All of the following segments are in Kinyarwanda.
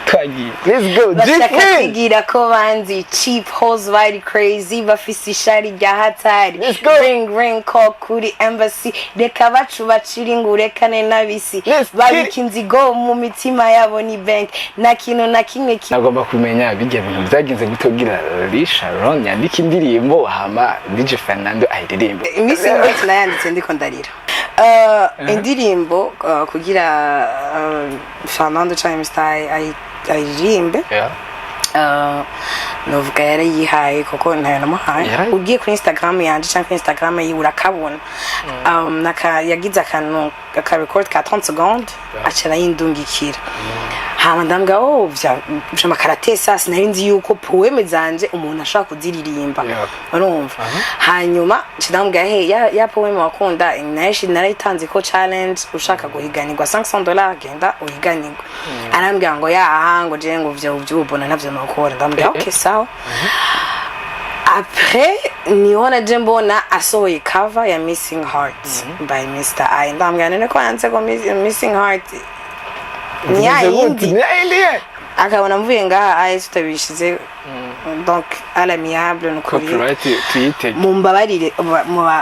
twagiye. Let's go. Bashaka ko banzi cheap hoes bari crazy bafise ishari rya hatari. Ring call kuri embassy reka bacu baciringurekane nabisi babikinzigo mu mitima yabo ni bank na kintu na kimwe nagomba kumenya bijya bintu byagenze gutogira Sharon yandika indirimbo hama DJ Fernando ayiririmba. Imisi ngati nayanditse ndiko ndarira. Indirimbo kugira Fernando cyane style ayiririmbe. Novuga yarayihaye kuko ntayo namuhaye ugiye kuri Instagram yanje cyangwa Instagram yi urakabona naka yagize akantu ka record ka 30 secondes acara yindungikira hama ndambwa vya makarate sasa narinzi yuko poeme zanje umuntu ashaka kuziririmba urumva hanyuma ndambwa ya poeme wakunda nayishi narayitanze ko challenge ushaka guhiganirwa $500 genda uhiganirwa arambwa ngo ngo je ngo vyubona navyo nakora ndambwa okay sawa après niona jembona asohoye cover ya Missing Heart by Mr. I ndambwa nene ko yanze ko Missing Heart indi akabona mvuye ngaha ayi tutabishize donc à l'amiable no copyright tuyite mumbabarire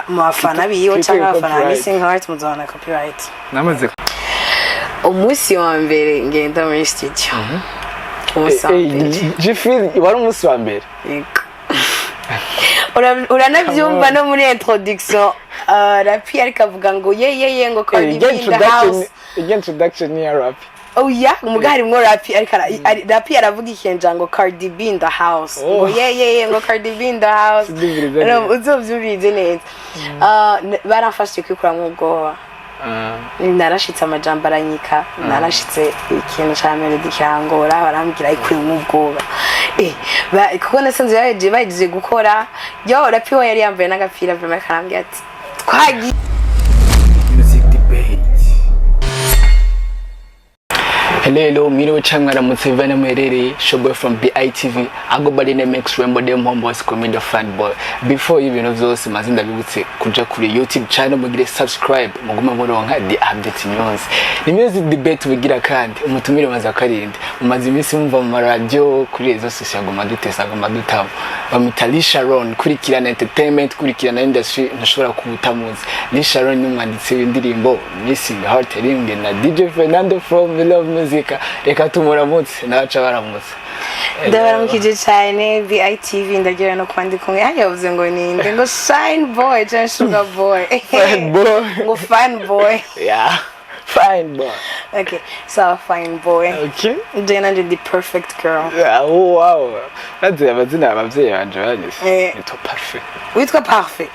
mu bafana biyo cyangwa abafana Missing Heart muzona copyright namaze umunsi wa mbere ngenda muri studio Jeffrey wari umunsi wa mbere uranabyumva no muri introduction Rapi ariko avuga ngo ye ngo Cardi B in the house introduction ya Rapi umugari mwo Rapi aravuga ikenja ngo Cardi B in the house ngo ye ngo Cardi B in the house uzovyumvirize neza barafashe kwikura mu bwoba narashitse amajambo aranyika narashitse ikintu cya melody cyangora barambwira ikuri mu bwoba kuko nasanze baje gukora Rapi we yari yambaye n'agapira vraiment karambwira ati twagi Hello, miro changara mutsevana mwerere showboy from BITV agobali ne Max Rembo dem homeboys comedy fan boy. Before ibintu vyose mazinda bibutse kuja kuri YouTube channel mugire subscribe muguma muronka the update news. Ni music debate bugira kandi umutumire maza karinde umaze imisi mumva mu radio kuri izo social goma dutesa goma dutamu bamita Sharon kuri kirana entertainment kuri kirana industry ntashobora kubutamuzi. Sharon ni umwanditsi w'indirimbo Missing Heart ringe na DJ Fernando from the Love Music. Reka tumuramutse naca baramutse ndabaramukije cyane BITV ndagira no kwandika yavuze ngo ninde ngo shine boy cyangwa sugar boy ngo fine boy fine boy okay so fine boy okay then I did the perfect girl wow that's amazina abavyeyi banje banyise ni to perfect witwa perfect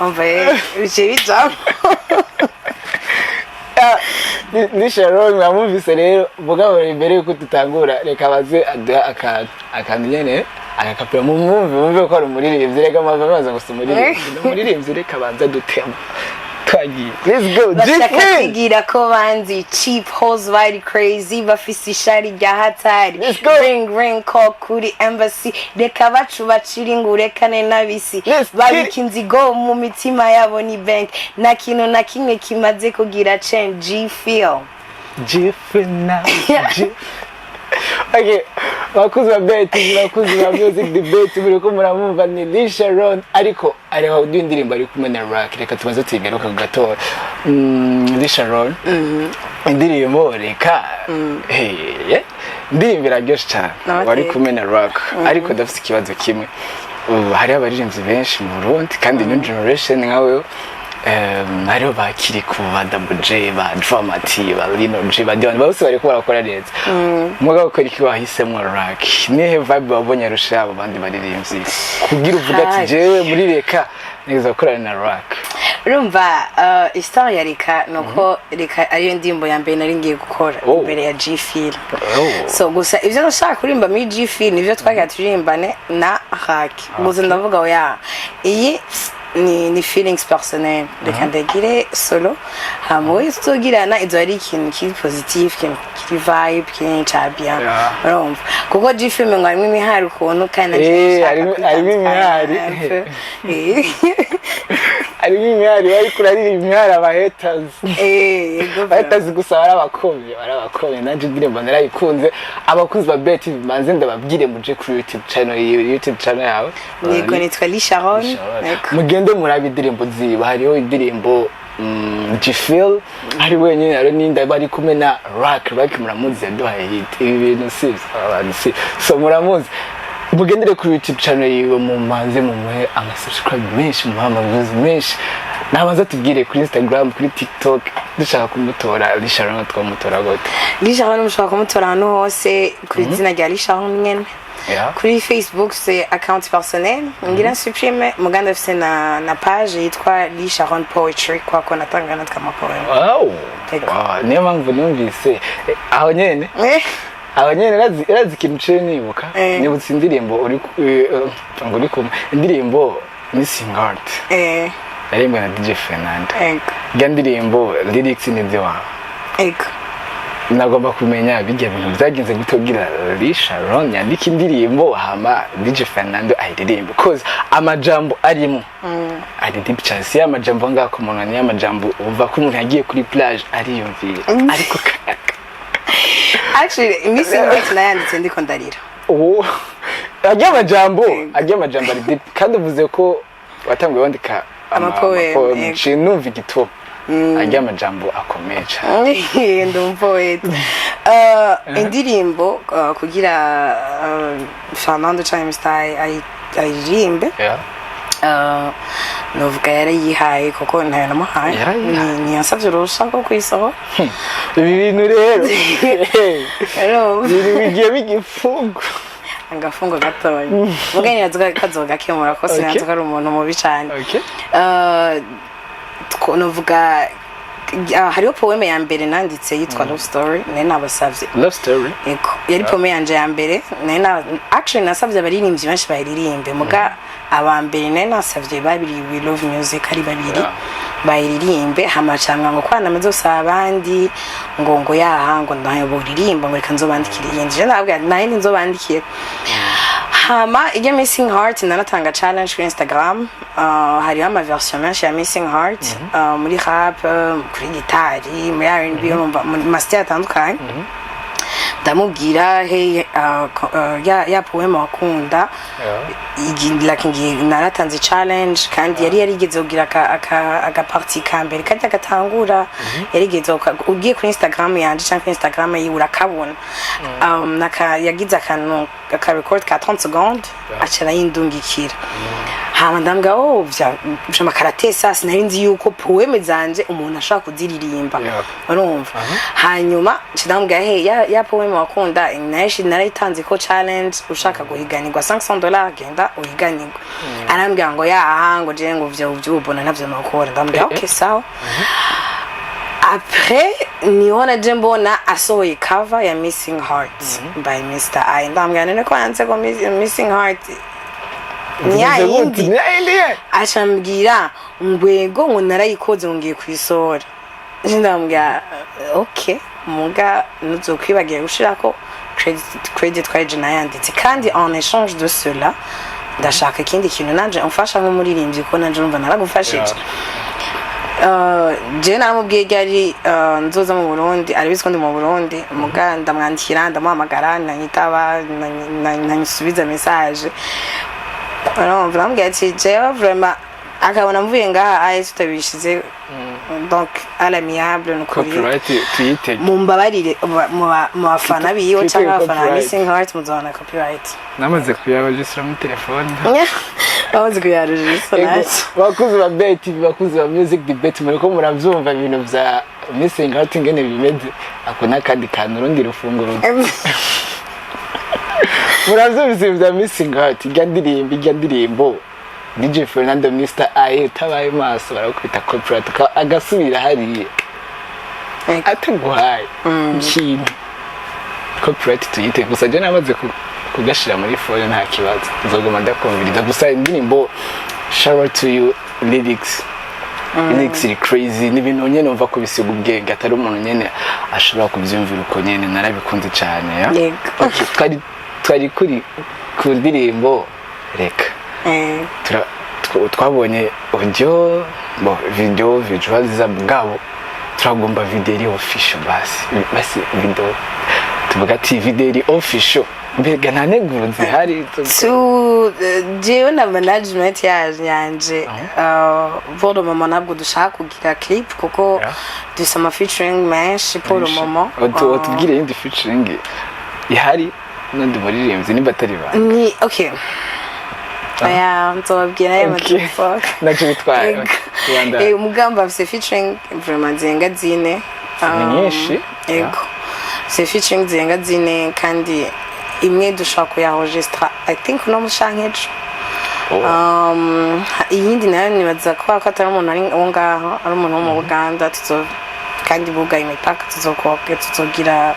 on va bicha ni Sharon mwamuvise rero mugabo imbere yuko tutangura reka baze akantu nyene akakapira mumve ko ari umuririmbyi reka amaze gusumuririmbyi reka banza dutema twagiye. Let's go. Bashaka ko banzi cheap hoes bari crazy bafise ishari rya hatari. Ring call kuri embassy reka bacu baciringurekane nabisi babikinzigo mu mitima yabo ni bank na kintu na kimwe kimaze kugira change feel now. Okay, bakuzi ba betting bakuzi ba music debate buri ko muramumva ni Sharon ariko ariho ndindirimba ari kumwe na Rock reka tumaze tigaruka gatora Sharon indirimbo reka ndimbira gyosh cyane wari kumwe na Rock ariko dafite ikibazo kimwe hari abaririmbyi benshi mu Burundi kandi new generation nkawe hariho bakiri kuba Double J ba Dramati ba Lino J ba Dion bose bari barakora neza mugabo ukora iki wahisemo Rock nihe vibe wabonye rusha abo bandi baririmbyi kugira uvuga ati jewe muri reka neza gukorana na Rock urumva histoire ya reka nuko reka ariyo ndimbo ya mbere nari ngiye gukora imbere ya G-Feel so gusa ivyo nashaka kurimba muri G-Feel nivyo twagiye turimbane na Rock gusa ndavuga iyi ni feelings personnel reka ndagire solo hamwe tugirana izo ari ikintu kiri positive kiri vibe kiri chabia urumva kuko G-Film ngo arimo imihari ukuntu kandi arimo imihari ari nk'imyari bari kurarira imyari abahaters abahaters gusa barabakomye nanje indirimbo narayikunze abakunzi ba BTV manze ndababwire muje kuri YouTube channel yawe yego nitwa Lisharon mugende murabe indirimbo ziba hariho indirimbo Gfeel hari wenyine rero ninda bari kumwe na Rock muramuzi yaduhaye hit ibi bintu sivyo abantu si so muramuzi mugendere kuri YouTube channel yiwe mu manze mu muhe subscribe menshi mu views menshi nabanza tubwire kuri Instagram kuri TikTok dushaka kumutora Lisharon twamutora gote Lisharon mushaka kumutora hano hose kuri izina rya Lisharon nyene kuri Facebook c'est account personnel ngira supprime muganda afise na page yitwa Lisharon Poetry kwa ko natanga nataka mapoem wow niyo mpamvu numvise aho nyene abanyene razi ikintu cye nibuka nibutse indirimbo uri kumwe indirimbo Missing Heart yarimwe na DJ Fernando ya ndirimbo lyrics n'ibyo wawe nagomba kumenya bijya bintu byagenze gutogira Lisharon yandika indirimbo hama DJ Fernando ayiririmba cause amajambo arimo ari deep chance ya amajambo ngako umuntu ni amajambo uva ko umuntu yagiye kuri plage ariyumvira ariko actually Missing Heart nayanditse ndiko ndarira ajya amajambo ari deep kandi uvuze ko watanguye wandika amapoem numva igito ajya amajambo akomeye cyane ndi poet indirimbo kugira Fernando cyane style ayiririmbe novuga yarayihaye kuko ntayo namuhaye ni yansavye urushaka ko kwisohora ibi bintu rero bigiye bigifungo agafungo gatoya mugani yazuga kazoga kemura ko sinazuga ari umuntu mubi cyane novuga hariho poeme ya mbere nanditse yitwa Love Story nari nabasavye Love Story eko yari poeme yanje ya mbere actually nasavye abaririmbyi benshi bayiririmbe muga abambere nari nasavye babiri we love music ari babiri bayiririmbe hamacanga ngo kwana maze usaba abandi ngo yaha ngo ndayo buririmba ngo reka nzobandikira yindi je nabwo naye nzobandikira hama irya Missing Heart nanatanga challenge kuri Instagram hari ama version menshi ya Missing Heart muri rap kuri gitari muri R&B urumva master atandukanye ndamubwira hey ya poem wakunda like naratanze challenge kandi yari yarigeze kugira aka party kambere kandi agatangura yarigeze ugiye kuri Instagram yanje cyangwa Instagram yiwe urakabona yagize akantu aka record ka 30 secondes acera yindungikira hama ndambwa vya makarate sasa nari nzi yuko poeme zanje umuntu ashaka kuziririmba urumva hanyuma ndambwa hey ya poeme wakunda nashi narayitanze ko challenge ushaka guhiganirwa $500 genda uhiganirwa arambwa ngo ngo je ngo vyubona navyo nokora ndambwa okay sawa après niona jembona asohoye cover ya Missing Heart by Mr. I ndambwa nene ko yanze ko Missing Heart nyayindi acambwira ngwego ngo narayikoze ngiye kwisora ndambwa okay muga nuzokwibagiye gushirako credit kwaje nayanditse kandi en échange de cela ndashaka ikindi kintu nanje umfasha nk'umuririmbyi ko nanje urumva naragufashije je namubwiye yari nzoza mu Burundi arabiziko ndi mu Burundi muga ndamwandikira ndamuhamagara nanyitaba nanyisubiza message urumva nambwiye ati jewe vraiment akabona mvuye ngaha aye tutabishize donc à l'amiable no copyright tuyite mumbabarire mu bafana biyo cyangwa abafana Missing Heart muzona copyright namaze kuyabagisira mu telefone bamaze kuyaregistra bakuzi ba BTV bakuzi ba music debate muri ko muravyumva ibintu vya Missing Heart ngene bimeze akona kandi kantu rundi rufunguro muravyumva vya Missing Heart irya ndirimbo DJ Fernando Mr. I tabaye maso barakwita copyright agasubira hariye ateguhaye ikintu copyright tuyite gusa je namaze kugashira muri phone nta kibazo nzogoma ndakumviriza gusa indirimbo shout out to you lyrics are crazy n'ibintu nyene umva ko bisiga ubwenge atari umuntu nyene ashobora kuvyumvira uko nyene narabikunze cyane ya twari kuri ku ndirimbo reka twabonye audio video visual za bwabo turagomba video iri official basi video tuvuga ati video iri official mbega nta neguro zihari jewe na management yanje pour le moment ntabwo dushaka kugira clip kuko dufite ama featuring menshi pour le moment tubwire indi featuring ihari n'undi muririmbyi nimba atari ba ni okay aya nzobabwira ayo matifuka nacyo bitwaye umugamba afite featuring vraiment zenga zine nyinshi yego c'est featuring zenga zine kandi imwe dushaka kuyaregistra I think no mushankejo iyindi nayo nibaza ko atari umuntu ari ngaho ari umuntu wo mu Buganda kandi bugaye imipaka tuzogira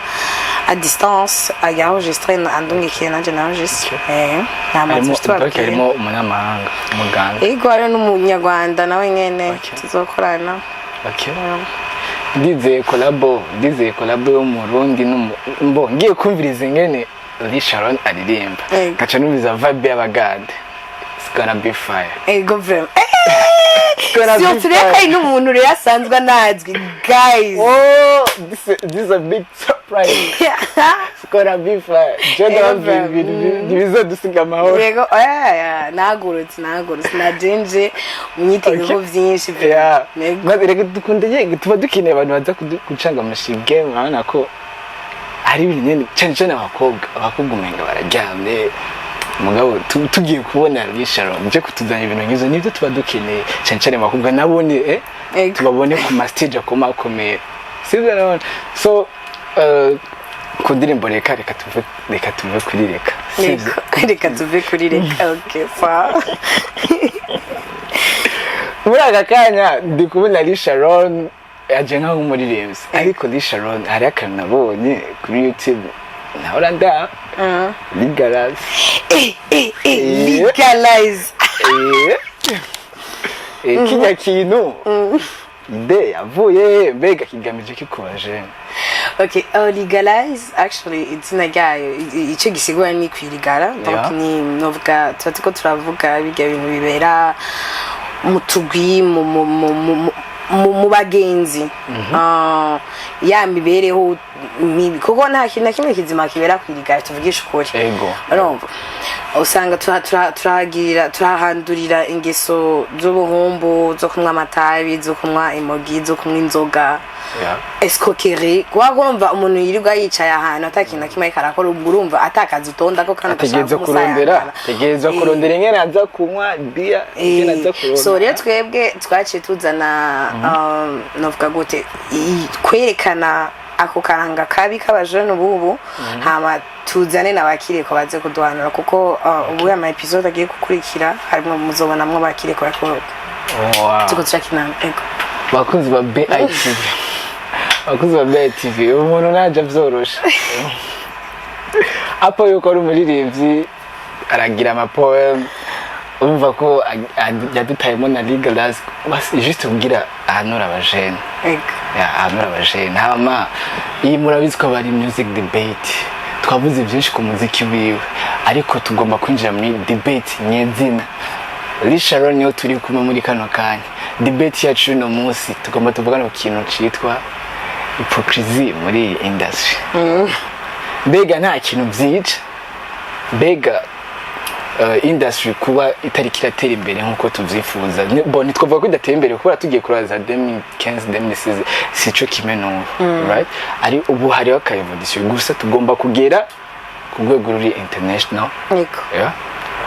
à distance ayaregistre andungikiye nanje naregistre harimo umunyamahanga umuganda yego ari n'umunyarwanda nawe nyene tuzokorana ndizeye collabo yo mu Burundi mbo ngiye kumviriza ngene Sharon aririmba gaca nubiza vibe y'abagande it's gonna be fire ego vrem si tureka n'umuntu rero asanzwe anazwi guys this is a big surprise it's gonna be fire divizo dusiga amahoro yego nagurutse najenje munyitego vyinshi reka dukunde tuba dukeneye abantu baza gucanga amashige murabona ko hari ibintu nyene cyane abakobwa umenga bararyamye mugabo tugiye kubona Sharon nje kutuzanya ibintu ngizo nibyo tuba dukeneye cyane abakobwa nabone tubabone ku stage akomeye sibyo none so ku ndirimbo reka tuve kuri reka tuve kuri reka okay fa muri aka kanya ndi kubona Sharon aje nkaho umuririmbyi ariko Sharon hari akantu nabonye kuri YouTube nahora nda legalize kijya kintu ide yavuye mbega kigamije kikoje okay legalize actually izina ryayo icyo gisigura ni kwirigara donc ni novuga tuko turavuga bijya ibintu bibera mu tugwi mu bagenzi ya mibereho kuko nta kintu na kimwe kizima kibera kwirigara tuvugisha ukuri urumva usanga turahandurira ingeso z'ubuhumbu zo kunywa amatabi zo kunywa imogi zo kunywa inzoga escroquerie urumva umuntu yirirwa yicaye ahantu atakintu na kimwe karakora urumva atakaza utonda ko kandi tegereza kurondera ingene aza kunywa bia ingene aza kurondera so rero twebwe twaciye tuzana novuga gute kwerekana ako karanga kabi k'abajene ubu hama tuzane n'abakire ko baze kuduhanura kuko ubu ya episode agiye gukurikira harimo muzobonamwe abakire ko bakora tuko turakinana ego bakunzi ba BITV umuntu naje byorosha apo yuko ari umuririmbyi aragira ama poem umva ko yadutayemo na legalize basi juste kugira ahanura abajene ahanura abajene hama iyi murabizi ko bari music debate twavuze byinshi ku muziki wiwe ariko tugomba kwinjira muri debate nyezina Sharon yo turi kumwe muri kano kanya debate yacu no munsi tugomba tuvugana ku kintu citwa hypocrisy muri industry mbega nta kintu byica mbega industry kuba itari kiratera imbere nkuko tuvyifuza ntitwavuga ko idatera imbere kuba tugiye kuraza 2015 2016 sico kimeno right ari ubu hariho ka evolution gusa tugomba kugera ku rwego ruri international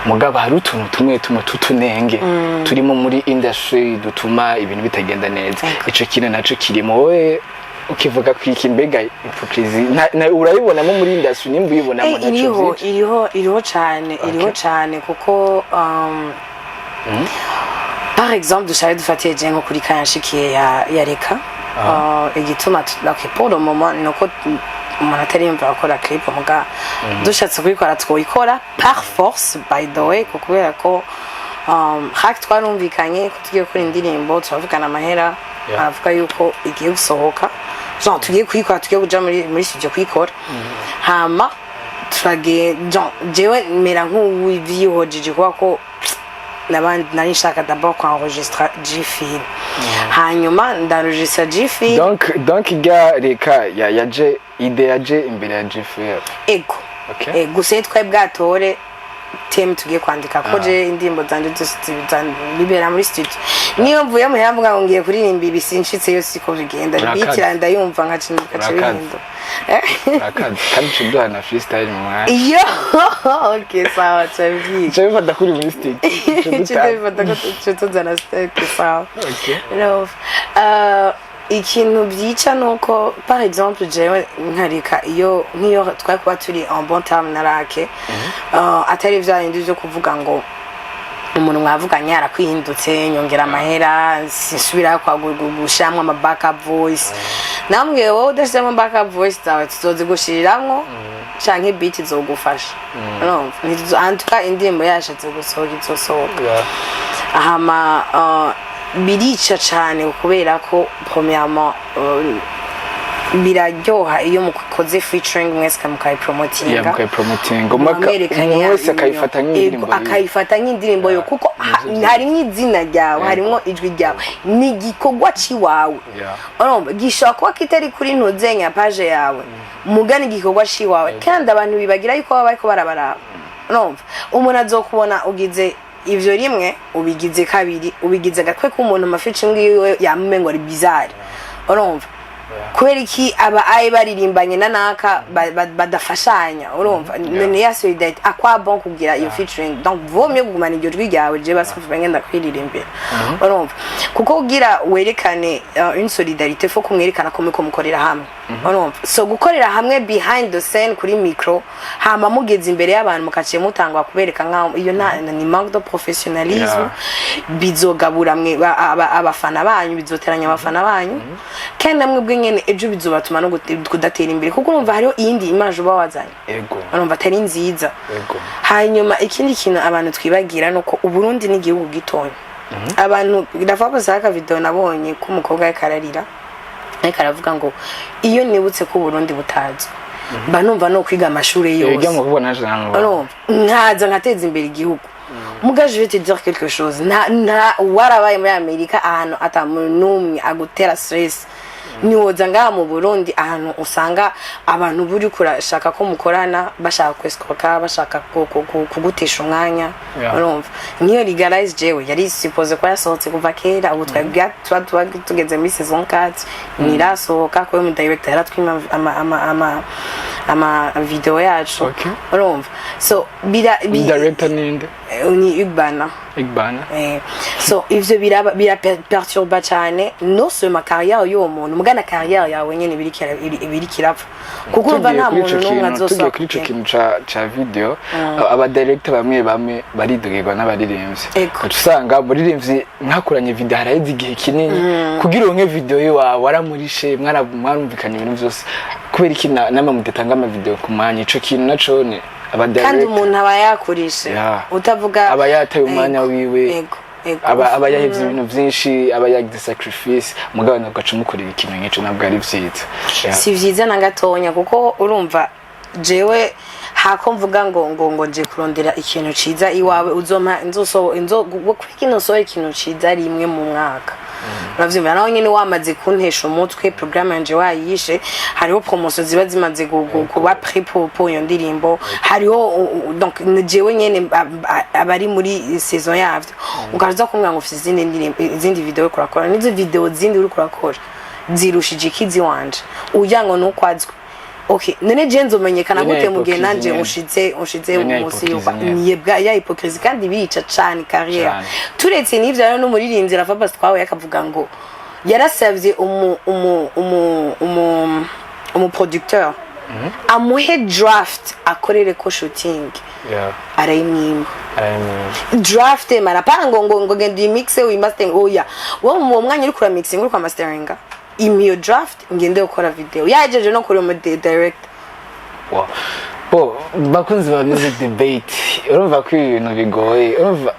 mugabo hari utuntu tumwe tutunenge turimo muri industry dutuma ibintu bitagenda neza ico kintu naco kirimo we ukivuga kwiki mbega hypocrisy urayibona mo muri industry nimba uyibona mo naco iriho cyane kuko par exemple dushaye dufatiye jengo kuri kanshikiye ya reka igituma pour le moment nuko umuntu atarimva akora clip muga dushatse kubikora twoyikora par force by the way kubera ko hack twarumvikanye ko tugiye gukora indirimbo turavugana amahera aravuga yuko igiye gusohoka genre tugiye kuyikora tugiye kuja muri studio kuyikora hama turage jewe mera nk'uwivyihojeje kuba ko nabandi nari nshaka d'abord enregistrer G-Fil hanyuma ndarregistra G-Fil donc irya reka yaje ide yaje imbere ya G-Fil ego gusa twaye bwatore teme tugiye kwandika ko je indimbo zanje libera muri studio niyo mvuye mu yamvuga ngo ngiye kuririmba ibisinshitse yo siko bigenda bikira ndayumva nka kintu kacibindo kandi chiduha na freestyle mwa iyo okay sawa chavyi chavyi ndakuri muri studio chavyi ndakuri zana style sawa love ikintu byica nuko par exemple jewe nkarika iyo nkiyo twari kuba turi en bon terme na rake atari vyarindi byo kuvuga ngo umuntu mwavuganye yarakwihindutse nyongera amahera sisubira kwa gushamwa ama backup voice namwe wowe udashama backup voice zawe tuzoze gushiriramwo canke beat izogufasha no antuka indimbo yashatse gusohoka izosohoka ahama birica cyane kubera ko premièrement biraryoha iyo mukoze featuring mwese mukayipromotinga mwese akayifata nk'indirimbo yo kuko harimo izina ryawe harimo ijwi ryawe ni igikorwa ciwawe urumva gishobora kuba kitari kuri ntuzenya page yawe mugana igikorwa ciwawe kandi abantu bibagira yuko baba bariko barabaraba urumva umuntu azokubona ugize ivyo rimwe ubigize kabiri ubigize gatwe ko umuntu mafici ngiwe yamumengo ari bizarre urumva kubera iki aba ayi baririmbanye na naka badafashanya urumva none ya solidarity akwa bon kugira iyo featuring donc vaut mieux gumana iryo jwi ryawe je basufa ngenda kwiririmbira urumva kuko ugira werekane une solidarité faut kumwerekana ko mukorera hamwe urumva so gukorera hamwe behind the scene kuri micro hama mugeze imbere y'abantu mukaciye mutangwa kubereka nkaho iyo ni manque de professionnalisme bizogabura mwe abafana banyu bizoteranya abafana banyu kandi namwe nyene ejo bizobatuma no kudatera imbere kuko urumva hariho iyindi image uba wazanye urumva atari nziza hanyuma ikindi kintu abantu twibagira nuko uburundi ni igihugu gitonya abantu ndavuga basaka video nabonye ko umukobwa yakararira ariko aravuga ngo iyo nibutse ko Burundi butazo mba numva no kwiga amashuri yose nkaza nkateza imbere igihugu muga je vais te dire quelque chose na warabaye muri Amerika ahantu atamuntu numwe agutera stress niwoza ngaha mu Burundi ahantu usanga abantu buri kurashaka ko mukorana bashaka kwesikoka bashaka kugutesha umwanya urumva niyo legalize jewe yari suppose ko yasohotse kuva kera ubu twabya tugeze muri saison 4 nirasohoka ko mu director yaratwima ama video yacu urumva so director ninde ni Igbana so ivyo bira perturba cyane no se ma carrière yo muntu mugana carrière yawe nyene biri kirapfa kuko urumva nta muntu numwe azosa kuri ico kintu ca video aba director bamwe baridogirwa n'abaririmbyi usanga buririmbyi nkakuranye video harayize igihe kinini kugira uronke video yawe waramurishe mwarumvikanye ibintu byose kubera iki nama mutetanga ama video ku mwanya ico kintu naco ne kandi umuntu aba yakurishe utavuga aba yataye umwanya wiwe aba yahevye ibintu byinshi aba yagize sacrifice mugabana ugacumukorera ikintu nk'ico nabwo ari vyiza si vyiza na gatonya kuko urumva jewe hako mvuga ngo nje kurondera ikintu ciza iwawe uzoma kwikino so ikintu ciza rimwe mu mwaka uravyumva naho nyene wamaze kuntesha umutwe programme yanje wayishe hariho promotion ziba zimaze kuba prix pour iyo ndirimbo hariho donc jewe nyene abari muri saison yavyo ukaza kumwa ngo ufite izindi video kurakora nizo video zindi uri kurakora zirushije kizi wanje uyango nukwazwe okay nene jenzo menyekana gute mugihe nanje ushize umusi yuba niyebwa ya hypocrisie kandi bica cyane carrière turetse n'ivyo rero no muririmbyi rafa bas twawe yakavuga ngo yarasavye umu producteur amuhe draft akorere ko shooting arayimwima draft mara pango ngo ngende mixe we mastering oya wo mu mwanya uri kura mixing uri kwa mastering imiyo draft ngende ukora video yajeje no kuri mu direct bakunzi ba music debate urumva ko ibintu bigoye urumva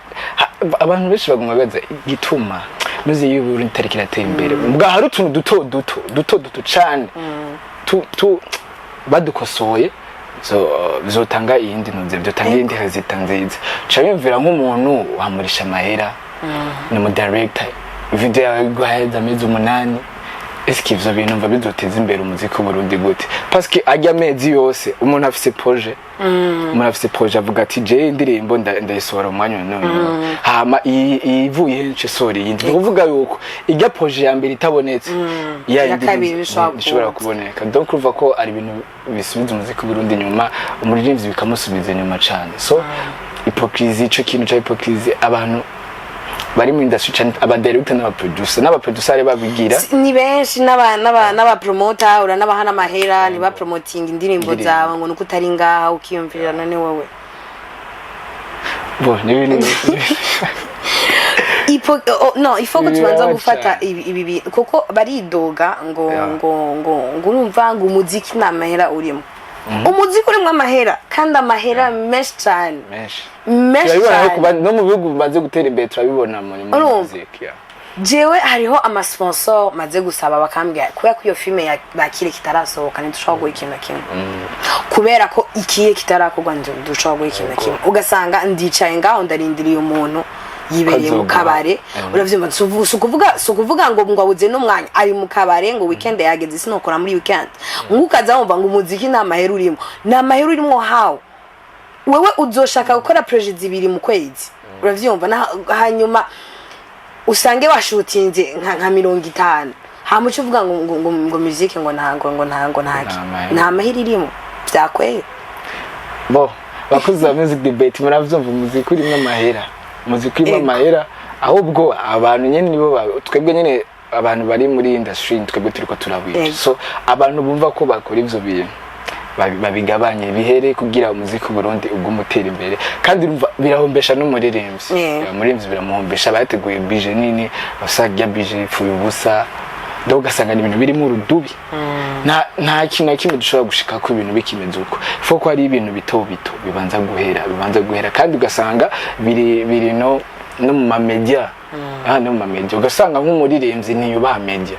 abantu benshi baguma baza gituma muzi y'uburi ntariki nateye imbere mbwa hari utuntu duto cyane tu badukosoye so bizotanga iyindi ntuze byotanga iyindi rezita nziza cabimvira nk'umuntu wamurisha amahera ni mu director video yawe guheza amezi 8 eski ivyo bintu mva bizoteza imbere umuziki w'Uburundi gute parce que ajya amezi yose umuntu afise projet umuntu afise projet avuga ati je indirimbo ndayisohora umwanya none hama ivuye nce sori yindi kuvuga yuko ijya projet ya mbere itabonetse ya kabiri ishobora kuboneka donc uvuga ko ari ibintu bisubiza umuziki w'Uburundi nyuma umuririmbyi bikamusubiza nyuma cyane so hypocrisie ico kintu cha hypocrisie abantu bari mu industry cyane abadirector n'abaproducer babigira ni benshi n'aba promoter ura n'abahana amahera ni ba promoting indirimbo zawe ngo nuko utari ngaha ukiyumvirira none wowe bo ni ibintu no ifoko tubanza gufata ibi kuko baridoga ngo urumva ngo umuziki n'amahera urimo umuziki urimo amahera kandi amahera menshi cyane menshi cyane no mu bihugu bimaze gutera imbere turabibona mu muziki jewe hariho amasponsor maze gusaba bakambwira kubera ko iyo filme bakire kitarasohoka ntidushobora guha ikintu kimwe kubera ko ikiye kitarakorwa ntidushobora guha ikintu kimwe ugasanga ndicaye ngaho ndarindiriye umuntu yibereye mu kabare uravyumva sukuvuga ngo abuze n'umwanya ari mu kabare ngo weekend yageze sinokora muri weekend ngukaza wumva ngo umuziki nta mahera urimo nta mahera urimo how wewe uzoshaka gukora project zibiri mu kwezi uravyumva hanyuma usange washutinze nka 50 hamuco uvuga ngo music ngo nta mahera irimo byakweye bo bakuza music debate muravyumva umuziki urimo amahera muziki w'amahera ahubwo abantu nyene nibo twebwe nyene abantu bari muri industry twebwe turiko turabwira so abantu bumva ko bakora ivyo bintu babigabanye bihere kugira umuziki w'Uburundi ugumutera imbere kandi birahombesha n'umuririmbyi biramuhombesha bateguye bije nini basagya bije ifuye ubusa ndo ugasanga ni ibintu birimo urudubi nta kintu na kimwe dushobora gushika ko ibintu bikimeze uko foko ari ibintu bito bibanza guhera kandi ugasanga biri no mu mamedia no mu mamedia ugasanga nk'umuririmbyi ntiyubaha media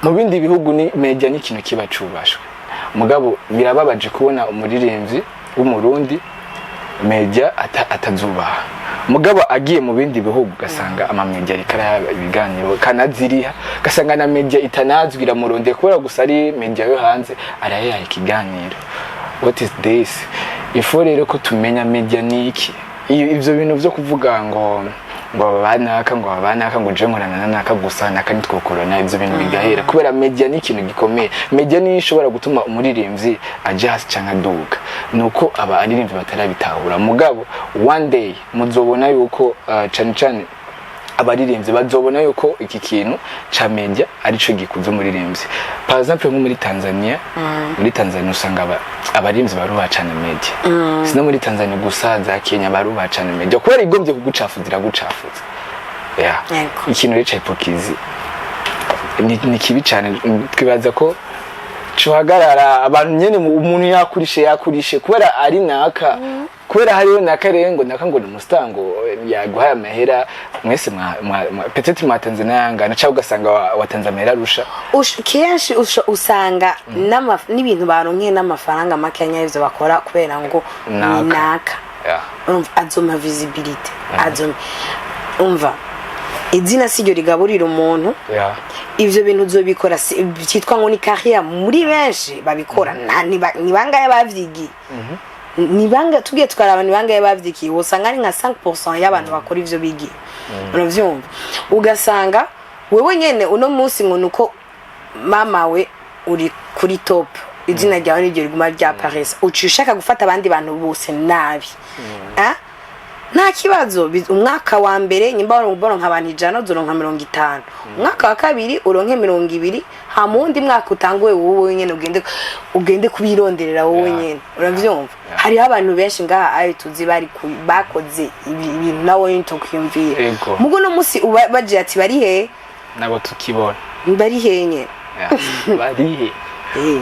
mu bindi bihugu ni media ni ikintu kiba cubashwe mugabo birababaje kubona umuririmbyi w'umurundi media atazubaha mugabo agiye mu bindi bihugu gasanga amamedia rikara ibiganiro kanaziriha gasanga na media itanazwira muronde kubera gusa ari media yo hanze arayaha ikiganiro what is this ifo rero ko tumenya media niki ivyo bintu byo kuvuga ngo banaka ngo je nkorana naka gusa naka nitwokorana ivyo bintu bigahera kubera media ni ikintu gikomeye media ni ishobora gutuma umuririmbyi aje hasi canka aduga nuko aba aririmbyi batarabitahura mugabo one day muzobona yuko cane abaririmbyi bazobona yuko iki kintu ca media arico gikuze umuririmbyi par exemple nko muri Tanzania usanga abaririmbyi baruha cane media sino muri Tanzania gusa za Kenya baruha cane media kubera igombye kugucafuza ikintu rica hypocrisie ni kibi cane twibaza ko cuhagarara abantu nyene umuntu yakurishe kubera ari naka kubera hariyo nakarengo ngo ni mustango yaguhaye amahera mwese peut-être mwatanze nayangana cyangwa ugasanga watanze amahera rusha kenshi usanga n'ibintu baronke n'amafaranga makenya y'ivyo bakora kubera ngo naka azoma visibility umva izina siryo rigaburira umuntu ivyo bintu uzobikora cyitwa ngo ni carrière muri benshi babikora ni bangaye bavyigiye nibanga tugiye tukaraba nibanga yabavyikiye usanga ari nka 5% y'abantu bakora ivyo bigiye uravyumva ugasanga wewe nyene uno munsi ngo nuko mama we uri kuri top izina ryawe n'iryo riguma rya Paris ucishaka gufata abandi bantu bose nabi nta kibazo umwaka wa mbere nyimba uronka abantu 100 uronka 50 umwaka wa kabiri uronke 200 hamundi mwaka utanguwe wowe nyene ugende kubironderera wowe nyene uravyumva hari abantu benshi ngaha ari tuzi bari bakoze ibintu nawe ntokiyumvira mugo no musi baje ati bari he nabo tukibona bari he nyene bari he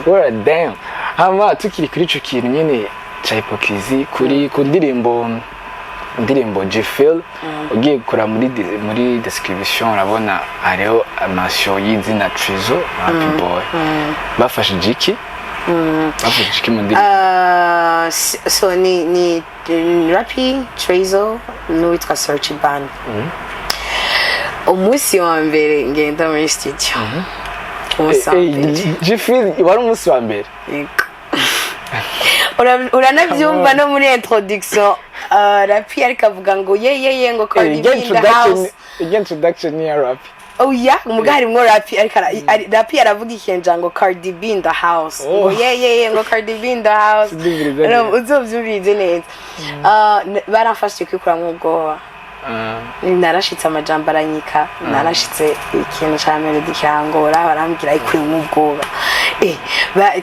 what damn hama tukiri kuri ico kintu nyene cha hypocrisie kuri ku ndirimbo Jefel ugiye gukora muri description urabona hariho amasho y'izina Trezo Happy Boy bafashe Jiki bavuga iki mu ndirimbo so ni Rapi Trezo n'uwitwa Search Band. Umunsi wa mbere ngenda muri studio Jifil wari umunsi wa mbere uranabyumva no muri introduction Rapi ariko avuga ngo ye ngo Cardi B in the house. Introduction ya Rapi. Oh yeah, umugari mwo Rapi ariko Rapi aravuga ikenja ngo Cardi B in the house. Ngo ye ngo Cardi B in the house. Uzovyumvirize neza. Barafashije kwikura mu bwoba. Narashitse amajambo aranyika, narashitse ikintu cya melody cyangora barambwira ikuri mu bwoba.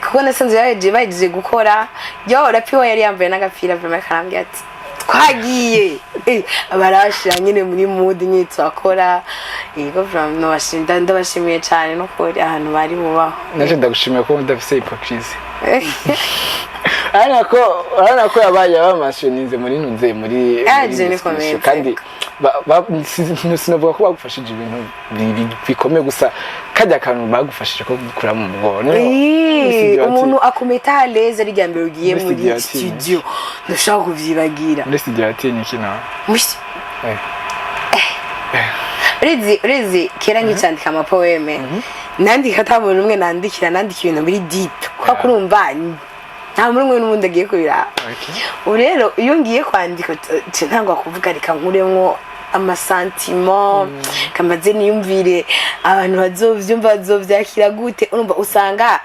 Kuko nasanze bagiye gukora, yo Rapi we yari yambaye n'agapira vraiment karambwira ati twagiye barashira nyine muri mood nyitso akora yego from no bashinda ndabashimiye cyane no ko ahantu bari bubaho. Naje ndagushimiye ko ndafise hypocrisy. Arana ko yabaye abamashonize muri nunze muri kandi sinavuga ko bagufashije ibintu bikomeye gusa kajya kantu bagufashije ko gukura mu bwone. Umuntu akometa aleze rya mbere ugiye muri studio ndashaka kuvyibagira. Muri studio yatenye kina. Rezi kera nkicandika amapoeme nandika tabona umwe nandikira ibintu muri deep kwa kurumva nta muri mwe n'ubundi agiye kubira. Urero iyo ngiye kwandika ntangwa kuvuga reka nkuremwo amasentiment kamaze niyumvire abantu bazovyumva bazovyakira gute. Urumva usanga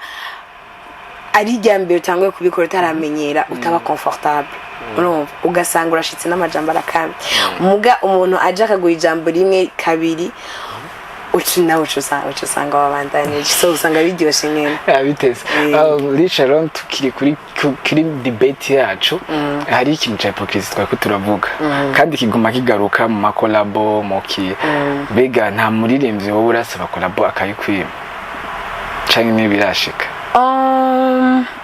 ari rya mbere utanguye kubikora utaramenyera utaba comfortable. Urumva ugasanga urashitse n'amajambo arakamye muga umuntu aje akaguha ijambo rimwe kabiri nawe usanga wabandanije so usanga biryoshe nyene biteze. Richard tukiri kuri debate yacu hari ikintu cya hypocrisy twako turavuga kandi kiguma kigaruka mu makolabo moki bega nta muririmbyi wowe urasaba kolabo akayikwima canke n'ibirashika.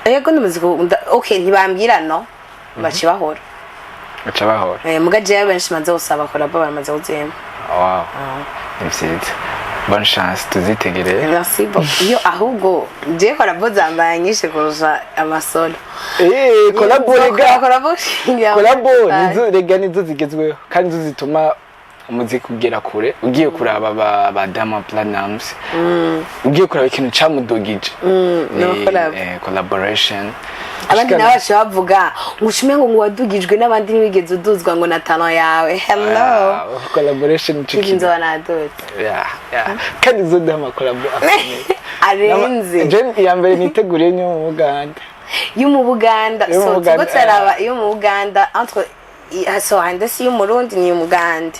Yego ndumuziko okay ntibambwira no baci bahora muga je benshi manze usaba kolabo baramaze uzema. Wow nivyiza bonne chance tuzitegereye. Merci beaucoup. Yo ahubwo je kolabo zambaye nyishe kurusha amasolo. Kolabo nizo rega nizo zigezweho kandi nizo zituma umuziki ugera kure ugiye kuraba ba Diamond Platnumz ugiye kuraba ikintu camudogije collaboration. Abandi nabaje bavuga ngushime ngo wadugijwe n'abandi nibigeze uduzwa ngo natano yawe. Hello collaboration chikinzo wanadot kandi zo dama collabo arenze je yambere niteguriye nyo mu Buganda so tugotsaraba yo mu Buganda entre so handasi y'umurundi ni umugande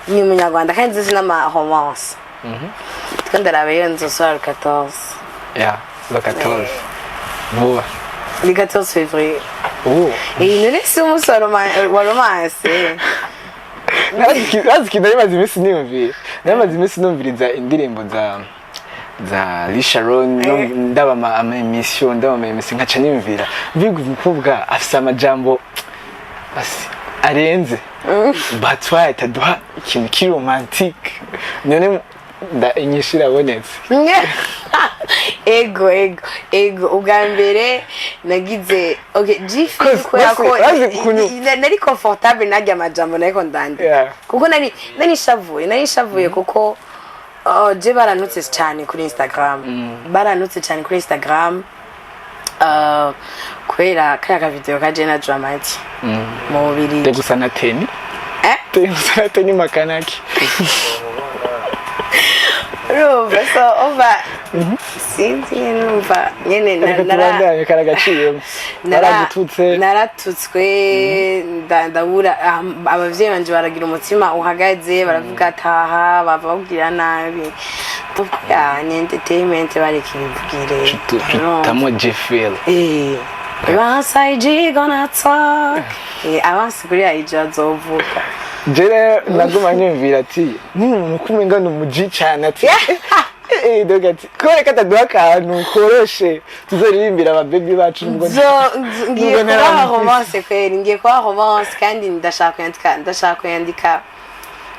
ni umunyarwanda kandi zizi n'ama romance tukandarabe yo nzo soir 14 le 14 vuba le 14 février. Et nous laissons wa romance. Aziki ndarimaze imisi numviriza indirimbo za Lisharon ndaba ama emission nkaca nimvira bigu mukobwa afisa amajambo basi arenze batwaye taduha ikintu ki romantique none nda inyishira bonetse. Ego ugambere nagize okay Jifil ko nari comfortable najya amajambo nako ndandi kuko nari shavuye kuko je barantutse cyane kuri Instagram kwera kaya video ka Jena Dramati mu biri te gusana teni teni makanaki Ruba so over sinzi numva nyene naratutswe ndabura abavyeyi banje baragira umutima uhagaze baravuga ataha bavubwira nabi entertainment barikibwire tamo Jifil Bansai gonna talk abansi kuri irya zovuka jere naguma nyumvira ati umuntu kumenga n'umuji cyane ati dogati kore kataduha akantu koroshe tuzoririmbira aba baby bacu nubwo ngiye kwa romance kweri ngiye kwa romance kandi ndashaka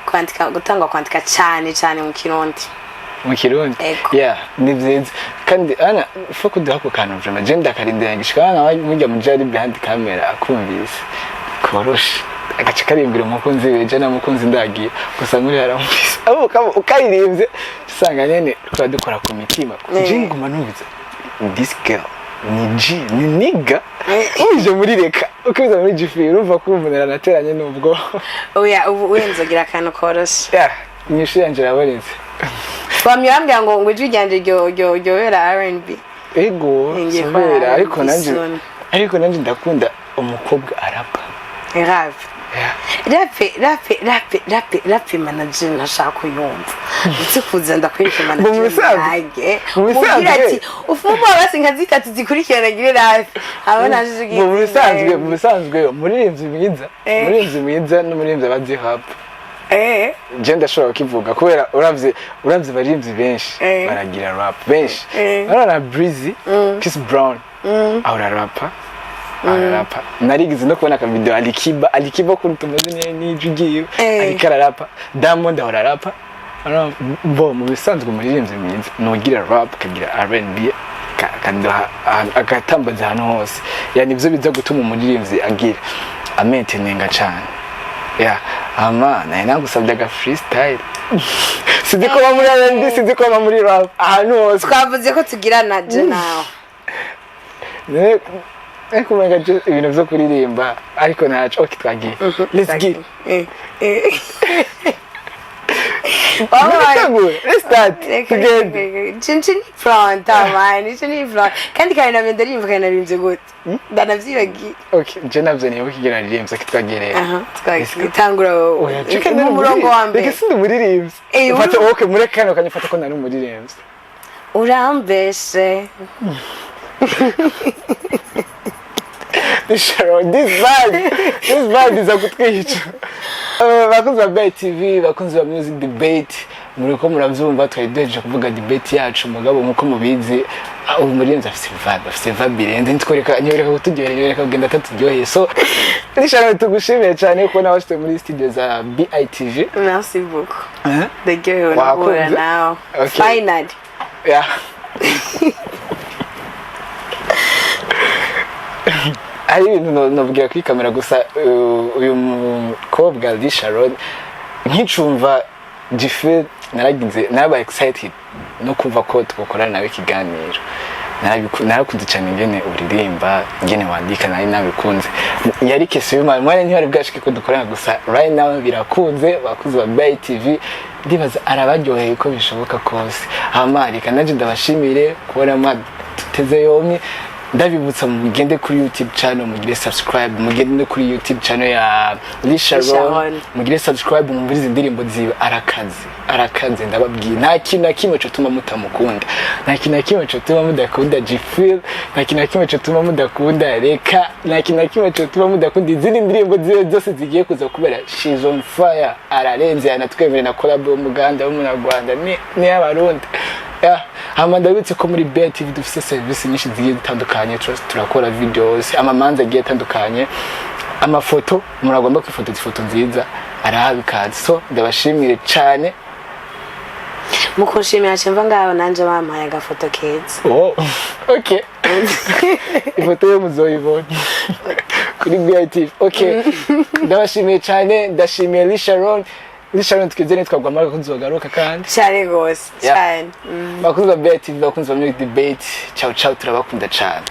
kwandika cyane mu Kirundi mu kirundi yeah ni vyiza kandi ana fo kuduha ku kantu vraiment je ndakarindira ngishika nka mujya mujari behind camera akumvise koroshe agace karimbira umukunzi weje na mukunzi ndagiye gusa muri haramvise abo ukaririmbye usanga nyene dukora ku mitima je nguma numviza this girl ni niga uje muri reka ukiza muri jifi urumva kumvunira nateranye nubwo oya uwenzogira akantu koroshe yeah nyinshi yanje rabonetse bamyambya ngo ijwi ryanje ryo era R&B ego sobera ariko nanje ndakunda umukobwa arapa rape manager nashaka kuyumva ndetse kuza ndakwereka manager mubwira ati ufumba basinga zitatu zikurikirana gire rape abona jije mu bisanzwe muririmvyi mwiza n'umuririmvyi abazi hap je ndashobora kivuga kubera uravye barimvyi benshi baragira rap benshi arana Breezy Chris Brown ararapa narigize no kubona ka video Alikiba kuri tumeze n'ijwigiye arikararapa Diamond ararapa bo mu bisanzwe muririmvyi mwiza nogira rap kagira R&B kandoha agatambaza hano hose yani ivyo biza gutuma umuririmvyi agira amentenenga cyane ama nagusabye aga freestyle sidiko muri R&B sidiko muri rap ahantu hose twavuze ko tugira na je nawe kumenya ibintu byo kuririmba ariko naco twagiye let's get let's start together chin front man front kandi kana ndarimva kana rimze gute ndanavyibagiye okay je navyo niyo kigera rimze kitwagereye twagitangura mu murongo wa mbere reka sindi muririmbye ufate okay murekano kanyafata ko nari muririmbye urambeshe this bad is a good kwica bakunze ba TV bakunze ba music debate muriko muravyumva twayideje kuvuga debate yacu mugabo muko mubizi umurinzi afise vibe birende ntitwereka nyoreka kutugereka kugenda taturyoheye so nishaka tugushimiye cyane ko nawe washite muri studio za BITV. Merci beaucoup the girl now finally yeah ari novugira kuri kamera gusa uyu mukobwa Lisharon nkicumva Jife naragize naba excited no kumva ko tukorana nawe kiganiro narakunze cyane ngene uririmba ngene wandika nabikunze yari kese mwanya ntihari bwashike ko dukorana gusa right now birakunze bakuze ba BITV ndibaza arabaryoheye ko bishoboka kose amarika naje ndabashimire kubona tuteze yomye ndabibutsa mugende kuri YouTube channel mugire subscribe mugende kuri YouTube channel ya Lisharon mugire subscribe mumvirize indirimbo ziwe arakaze ndababwiye nta kintu na kimwe cyo tuma mutamukunda nta kintu na kimwe cyo tuma mudakunda Jifil nta kintu na kimwe cyo tuma mudakunda Reka nta kintu na kimwe cyo tuma mudakunda izindi ndirimbo ziwe zose zigiye kuza kubera she's on fire ararenze anatwemere na collab y'umuganda w'umunyarwanda ni y'abarundi ndabitse ko muri BITV dufite service nyinshi zigiye zitandukanye turakora videos amamanza agiye atandukanye amafoto muragomba kwifotoza ifoto nziza arahabikaze so ndabashimire cyane mukunshimira cyemva ngaho nanje bampaye agafoto keza okay ifoto yo muzoyibona kuri BITV okay ndabashimiye cyane ndashimiye Lisharon tukizene twagwamara kuzogaruka kandi cyane gose cyane bakunze BITV bakunze music debate ciao turabakunda cyane.